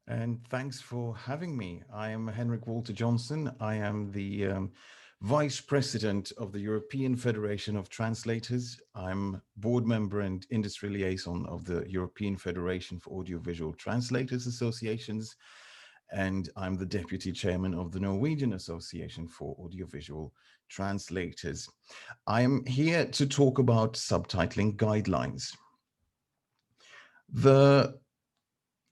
and thanks for having me. I am Henrik Walter Johnson. I am the Vice President of the European Federation of Translators. I'm board member and industry liaison of the European Federation for Audiovisual Translators Associations, and I'm the Deputy Chairman of the Norwegian Association for Audiovisual Translators. I am here to talk about subtitling guidelines. The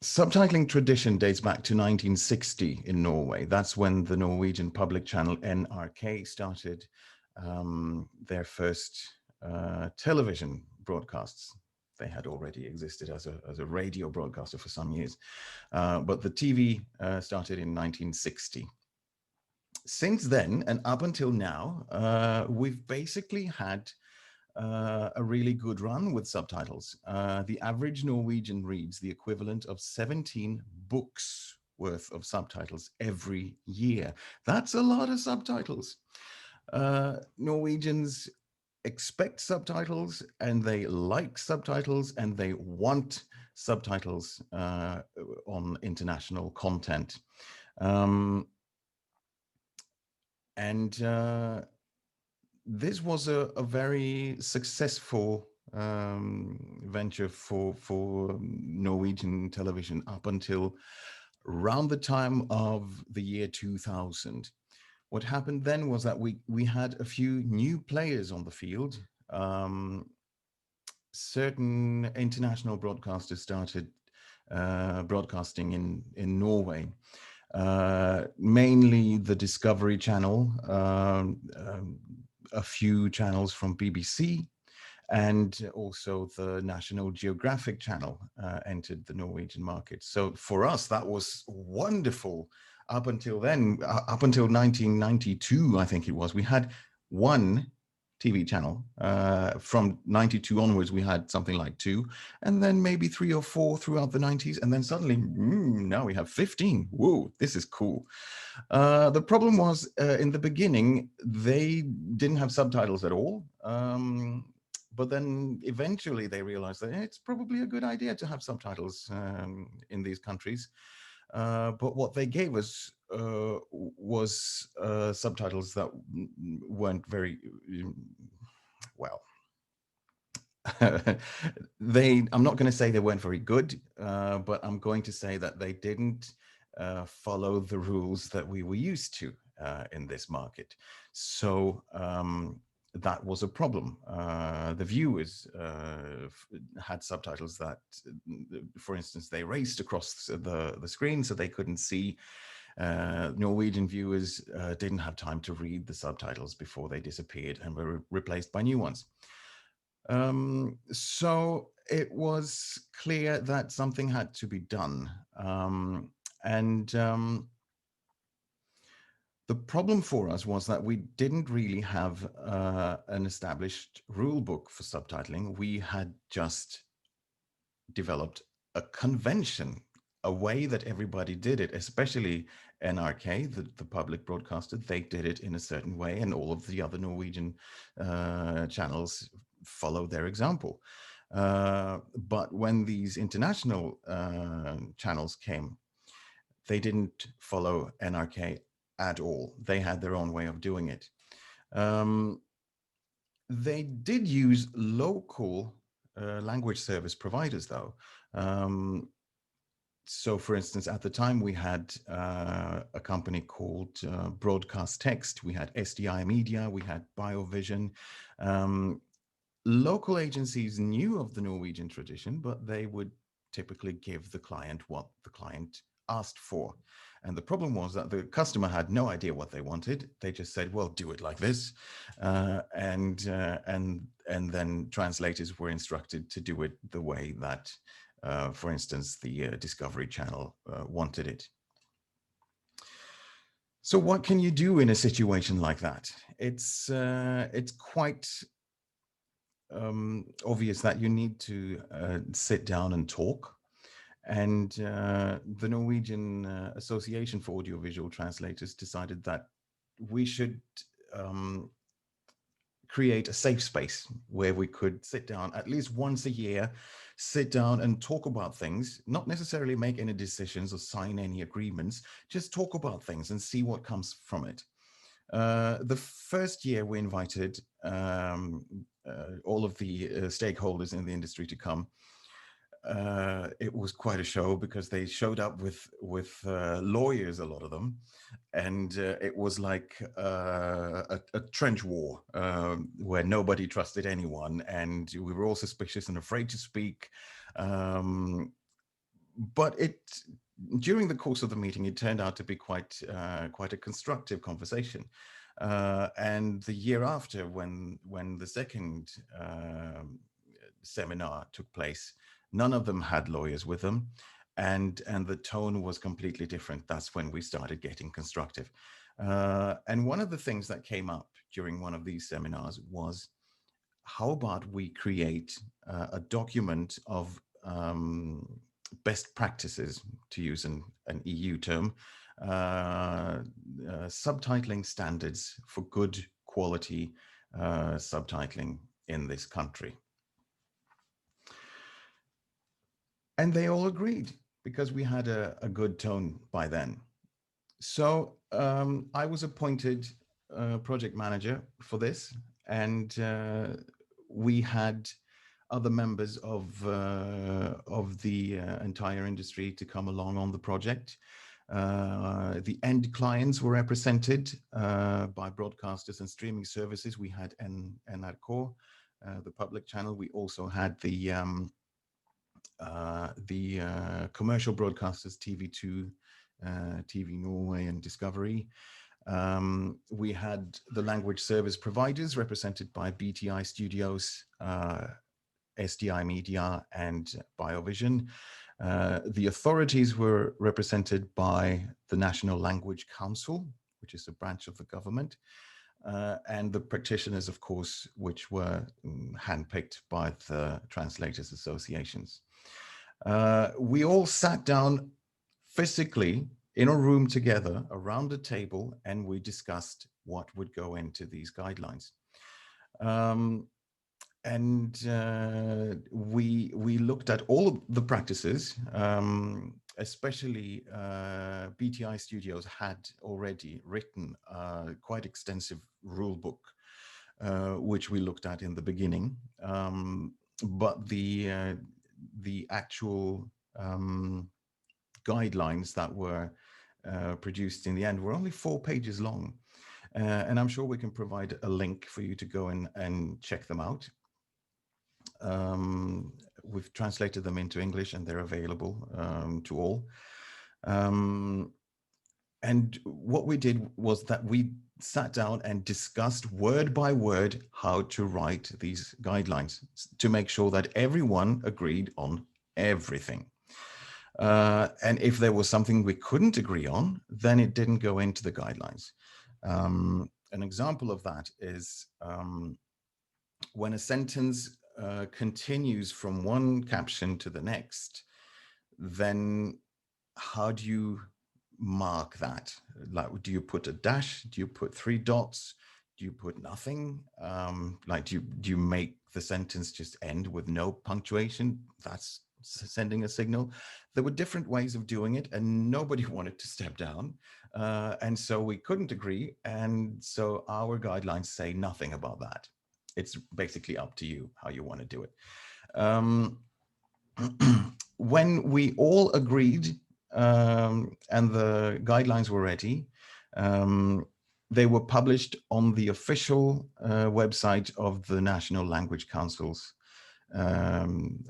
subtitling tradition dates back to 1960 in Norway. That's when the Norwegian public channel NRK started their first television broadcasts. They had already existed as a radio broadcaster for some years, but the TV started in 1960. Since then, and up until now, we've basically had a really good run with subtitles. The average Norwegian reads the equivalent of 17 books worth of subtitles every year. That's a lot of subtitles. Norwegians expect subtitles and they like subtitles and they want subtitles on international content. Um, and this was a very successful venture for Norwegian television up until around the time of the year 2000. What happened then was that we had a few new players on the field. Certain international broadcasters started broadcasting in Norway. Mainly the Discovery Channel, a few channels from BBC, and also the National Geographic Channel entered the Norwegian market. So for us, that was wonderful. Up until then, up until 1992, I think it was, we had one TV channel. From 92 onwards, we had something like two, and then maybe three or four throughout the 90s. And then suddenly, now we have 15. Whoa, this is cool. The problem was in the beginning, they didn't have subtitles at all. But then eventually they realized that it's probably a good idea to have subtitles in these countries. But what they gave us was subtitles that weren't very well. I'm not going to say they weren't very good, but I'm going to say that they didn't follow the rules that we were used to in this market. So that was a problem. The viewers had subtitles that, for instance, they raced across the screen so they couldn't see. Norwegian viewers didn't have time to read the subtitles before they disappeared and were replaced by new ones. So it was clear that something had to be done. And the problem for us was that we didn't really have an established rule book for subtitling. We had just developed a convention, a way that everybody did it, especially NRK, the public broadcaster. They did it in a certain way, and all of the other Norwegian channels followed their example. But when these international channels came, they didn't follow NRK at all. They had their own way of doing it. Um, they did use local language service providers, though. So, for instance, at the time we had a company called Broadcast Text, we had SDI Media, we had BioVision. Local agencies knew of the Norwegian tradition, but they would typically give the client what the client asked for. And the problem was that the customer had no idea what they wanted. They just said, well, do it like this. And then translators were instructed to do it the way that, for instance, the Discovery Channel wanted it. So what can you do in a situation like that? It's quite obvious that you need to sit down and talk. And the Norwegian Association for Audiovisual Translators decided that we should create a safe space where we could sit down at least once a year, sit down and talk about things, not necessarily make any decisions or sign any agreements, just talk about things and see what comes from it. The first year we invited all of the stakeholders in the industry to come. It was quite a show because they showed up with lawyers, a lot of them, and it was like a trench war where nobody trusted anyone, and we were all suspicious and afraid to speak. Um, but during the course of the meeting, it turned out to be quite a constructive conversation. And the year after, when the second seminar took place, none of them had lawyers with them, and the tone was completely different. That's when we started getting constructive. And one of the things that came up during one of these seminars was, how about we create a document of best practices, to use an EU term, subtitling standards for good quality subtitling in this country. And they all agreed because we had a good tone by then. So I was appointed project manager for this, and we had other members of the entire industry to come along on the project. The end clients were represented by broadcasters and streaming services. We had NRK, the public channel. We also had the commercial broadcasters, TV2, TV Norway, and Discovery. We had the language service providers represented by BTI Studios, SDI Media, and BioVision. The authorities were represented by the National Language Council, which is a branch of the government, and the practitioners, of course, which were handpicked by the translators associations. We all sat down physically in a room together around a table, and we discussed what would go into these guidelines. We looked at all of the practices, especially BTI Studios had already written a quite extensive rule book, which we looked at in the beginning. But the actual guidelines that were produced in the end were only 4 pages long. And I'm sure we can provide a link for you to go in and check them out. We've translated them into English, and they're available to all. And what we did was that we sat down and discussed word by word how to write these guidelines to make sure that everyone agreed on everything. And if there was something we couldn't agree on, then it didn't go into the guidelines. An example of that is when a sentence continues from one caption to the next, then how do you mark that? Like, do you put a dash? Do you put 3 dots? Do you put nothing? Like, do you make the sentence just end with no punctuation? That's sending a signal. There were different ways of doing it, and nobody wanted to step down. And so we couldn't agree. And so our guidelines say nothing about that. It's basically up to you how you want to do it. When we all agreed and the guidelines were ready, they were published on the official website of the National Language Councils, of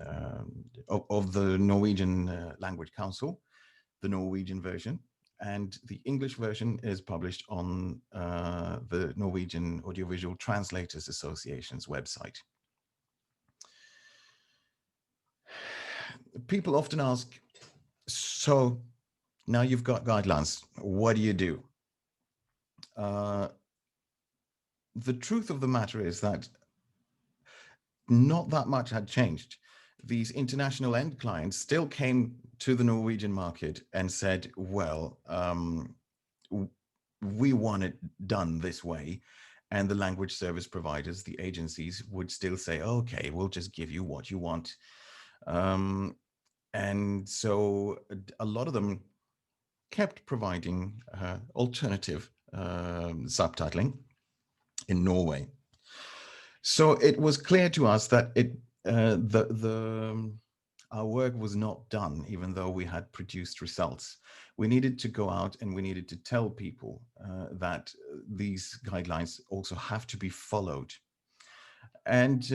the Norwegian Language Council, the Norwegian version. And the English version is published on the Norwegian Audiovisual Translators Association's website. People often ask, so now you've got guidelines, what do you do? The truth of the matter is that not that much had changed. These international end clients still came to the Norwegian market and said, well, we want it done this way. And the language service providers, the agencies, would still say, okay, we'll just give you what you want. And so a lot of them kept providing alternative subtitling in Norway. So it was clear to us that our work was not done, even though we had produced results. We needed to go out and we needed to tell people that these guidelines also have to be followed. And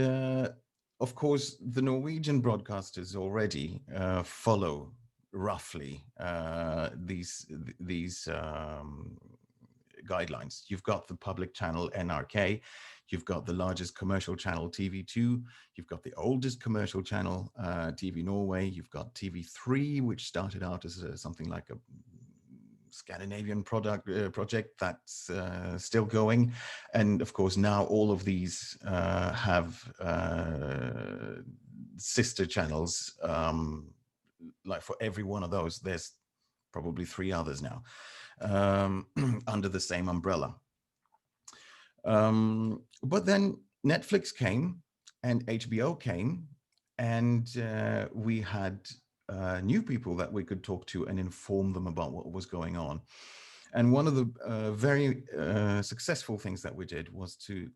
of course, the Norwegian broadcasters already follow roughly these guidelines. You've got the public channel NRK, you've got the largest commercial channel TV2, you've got the oldest commercial channel TV Norway, you've got TV3, which started out as something like a Scandinavian project that's still going, and of course now all of these have sister channels. Like for every one of those, there's probably 3 others now under the same umbrella. But then Netflix came and HBO came, and we had new people that we could talk to and inform them about what was going on. And one of the very successful things that we did was to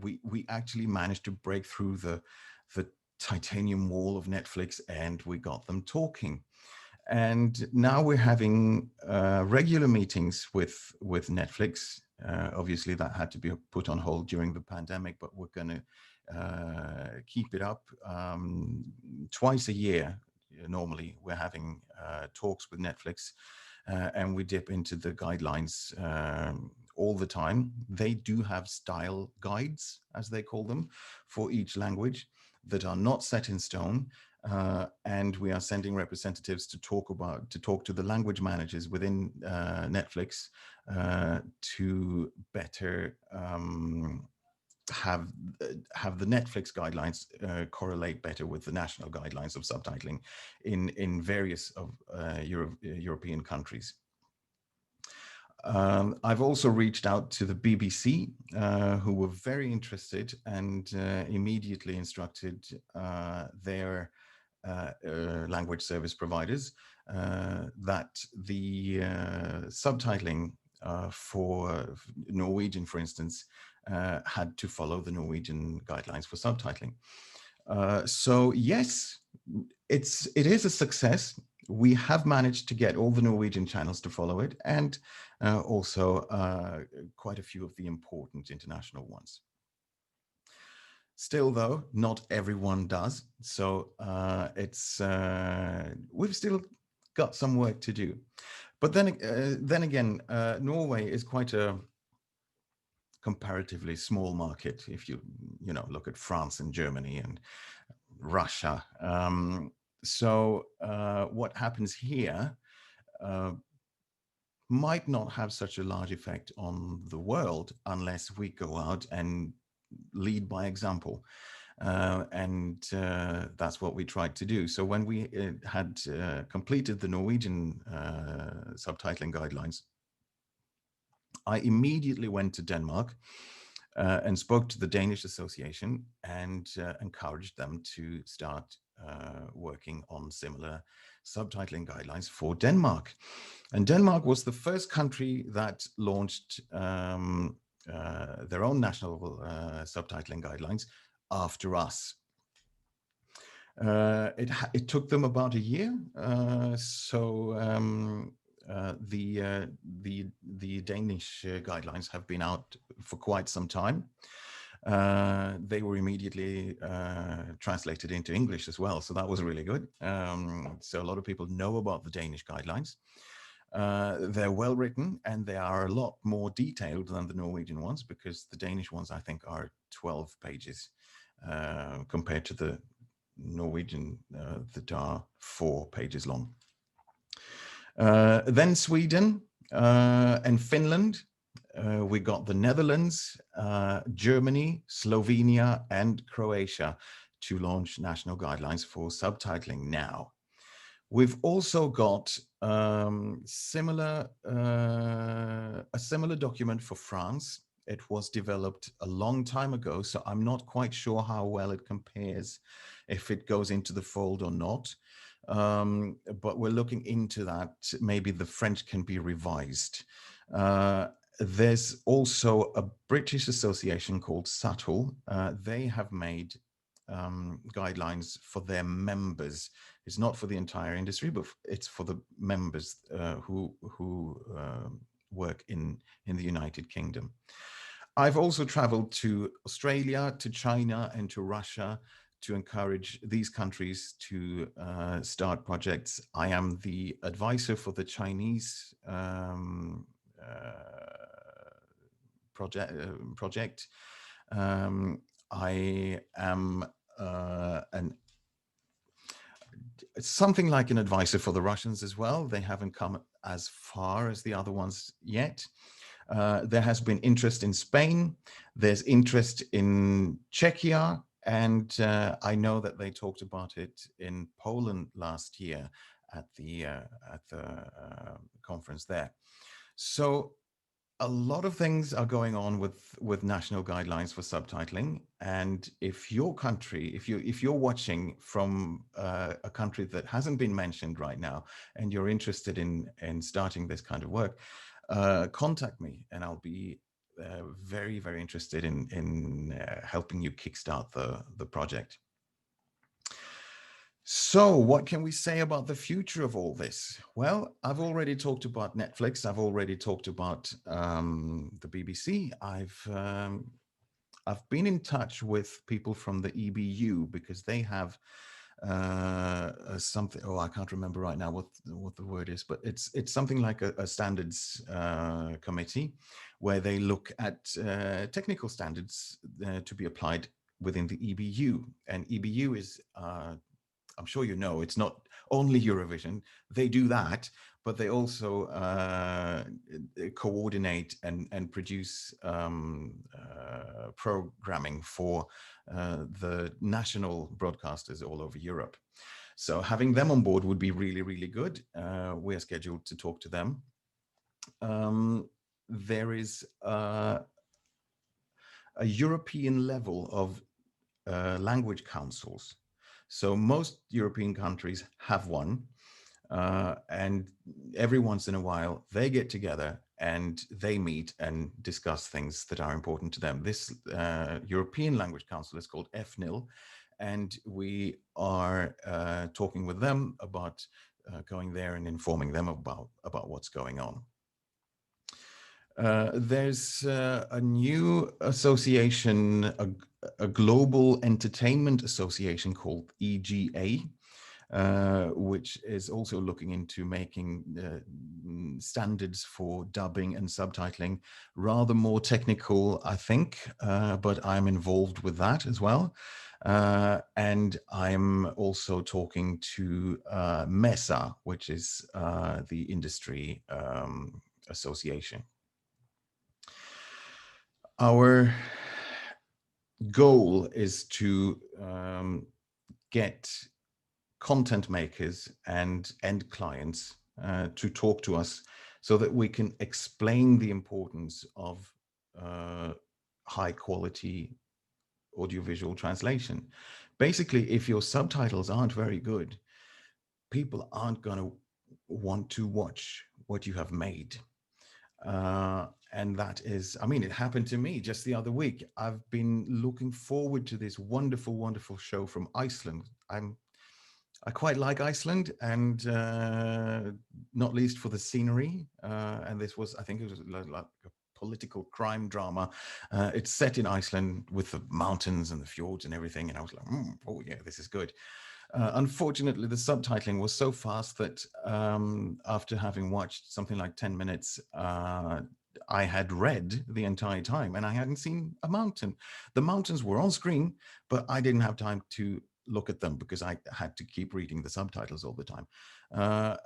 we actually managed to break through the titanium wall of Netflix, and we got them talking. And now we're having regular meetings with Netflix. Obviously, that had to be put on hold during the pandemic, but we're going to keep it up twice a year. Normally, we're having talks with Netflix, and we dip into the guidelines all the time. They do have style guides, as they call them, for each language that are not set in stone. And we are sending representatives to talk to the language managers within Netflix to better have the Netflix guidelines correlate better with the national guidelines of subtitling in various of European countries. I've also reached out to the BBC, who were very interested and immediately instructed their language service providers that the subtitling for Norwegian, for instance, had to follow the Norwegian guidelines for subtitling. So yes, it is a success. We have managed to get all the Norwegian channels to follow it, and also quite a few of the important international ones. Still, though, not everyone does. So we've still got some work to do. But then again, Norway is quite a comparatively small market if you look at France and Germany and Russia. So what happens here might not have such a large effect on the world unless we go out and lead by example. And that's what we tried to do. So when we had completed the Norwegian subtitling guidelines, I immediately went to Denmark and spoke to the Danish Association and encouraged them to start working on similar subtitling guidelines for Denmark. And Denmark was the first country that launched their own national subtitling guidelines after us. It took them about a year. The Danish guidelines have been out for quite some time. They were immediately translated into English as well, so that was really good. So a lot of people know about the Danish guidelines. They're well written, and they are a lot more detailed than the Norwegian ones, because the Danish ones, I think, are 12 pages compared to the Norwegian that are 4 pages long. Then Sweden and Finland. We got the Netherlands, Germany, Slovenia, and Croatia to launch national guidelines for subtitling now. We've also got a similar document for France. It was developed a long time ago, so I'm not quite sure how well it compares if it goes into the fold or not. But we're looking into that. Maybe the French can be revised. There's also a British association called SATL. They have made guidelines for their members. It's not for the entire industry, but it's for the members who work in the United Kingdom. I've also traveled to Australia, to China, and to Russia to encourage these countries to start projects. I am the advisor for the Chinese project. I am an something like an advisor for the Russians as well. They haven't come as far as the other ones yet. There has been interest in Spain. There's interest in Czechia. And I know that they talked about it in Poland last year at the conference there. So a lot of things are going on with national guidelines for subtitling. And if your country, if you're watching from a country that hasn't been mentioned right now, and you're interested in starting this kind of work, contact me, and I'll be very, very interested in helping you kickstart the project. So what can we say about the future of all this? Well, I've already talked about Netflix. I've already talked about the BBC. I've been in touch with people from the EBU because they have something. Oh, I can't remember right now what the word is, but it's something like a standards committee where they look at technical standards to be applied within the EBU. And EBU is I'm sure you know, it's not only Eurovision. They do that, but they also coordinate and produce programming for the national broadcasters all over Europe. So having them on board would be really, really good. We're scheduled to talk to them. There is a European level of language councils. So most European countries have one, and every once in a while they get together and they meet and discuss things that are important to them. This European Language Council is called EFNIL, and we are talking with them about going there and informing them about what's going on. There's a new association, a global entertainment association called EGA, which is also looking into making standards for dubbing and subtitling, rather more technical, I think, but I'm involved with that as well. And I'm also talking to MESA, which is the industry association. Our goal is to get content makers and end clients to talk to us so that we can explain the importance of high quality audiovisual translation. Basically, if your subtitles aren't very good, people aren't going to want to watch what you have made. And that is, I mean, it happened to me just the other week. I've been looking forward to this wonderful, wonderful show from Iceland. I quite like Iceland, and not least for the scenery. And this was, I think it was like a political crime drama. It's set in Iceland with the mountains and the fjords and everything. And I was like, oh yeah, this is good. Unfortunately, the subtitling was so fast that after having watched something like 10 minutes, I had read the entire time and I hadn't seen a mountain. The mountains were on screen, but I didn't have time to look at them because I had to keep reading the subtitles all the time.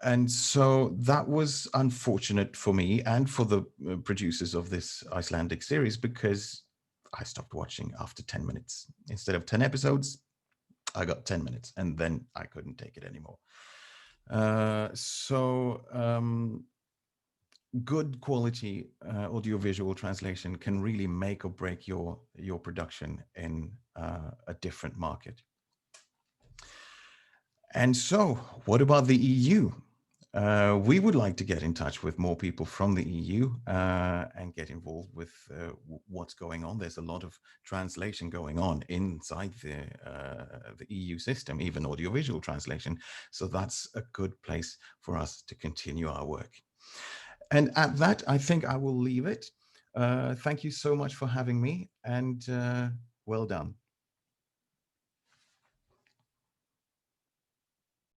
And so that was unfortunate for me and for the producers of this Icelandic series, because I stopped watching after 10 minutes. Instead of 10 episodes, I got 10 minutes and then I couldn't take it anymore. Good quality audiovisual translation can really make or break your production in a different market. And so, what about the EU? We would like to get in touch with more people from the EU and get involved with what's going on. There's a lot of translation going on inside the EU system, even audiovisual translation. So that's a good place for us to continue our work. And at that, I think I will leave it. Thank you so much for having me, and well done.